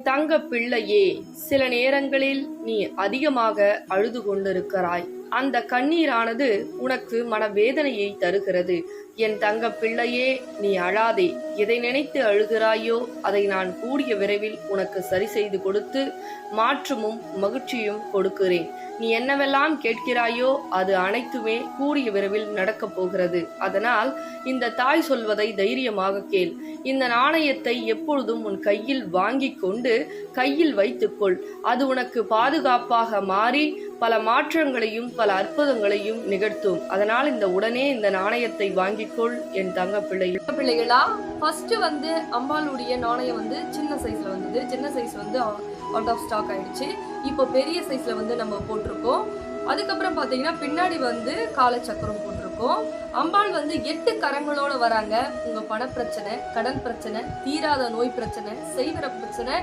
தங்க பிள்ளையே, சில நேரங்களில் நீ அதிகமாக அழுது கொண்டிருக்கிறாய். அந்த கண்ணீரானது உனக்கு மனவேதனையை தருகிறது. என் தங்க பிள்ளையே, நீ அழாதே. எதை நினைத்து அழுகிறாயோ அதை நான் கூடிய விரைவில் உனக்கு சரி செய்து கொடுத்து மாற்றமும் மகிழ்ச்சியும் கொடுக்கிறேன். நீ என்னவெல்லாம் கேட்கிறாயோ அது அனைத்துமே கூடிய விரைவில் நடக்கப் போகிறது. அதனால் இந்த தாய் சொல்வதை தைரியமாக கேள். இந்த நாணயத்தை எப்பொழுதும் உன் கையில் வாங்கி கொண்டு கையில் வைத்துக்கொள். அது உனக்கு பாதுகாப்பாக மாறி பல மாற்றங்களையும் பல அற்புதங்களையும் நிகழ்த்தும். அதனால் உடனே இந்த நாணயத்தை வாங்கிக்கொள் என் தங்க பிள்ளைகளா. ஃபர்ஸ்ட் அம்பாளுடைய நாணயம் சின்ன சைஸ்ல வந்தது. சின்ன சைஸ் அவுட் ஆஃப் ஸ்டாக் ஆயிடுச்சு. இப்போ பெரிய சைஸ்ல நம்ம போட்டிருக்கோம். அதுக்கப்புறம் பாத்தீங்கன்னா பின்னாடி காலச்சக்கரம் போட்டிருக்கோம். அம்பாள் 8 கரங்களோட வராங்க. உங்க பண பிரச்சனை, கடன் பிரச்சனை, தீராத நோய் பிரச்சனை, செய்வர பிரச்சனை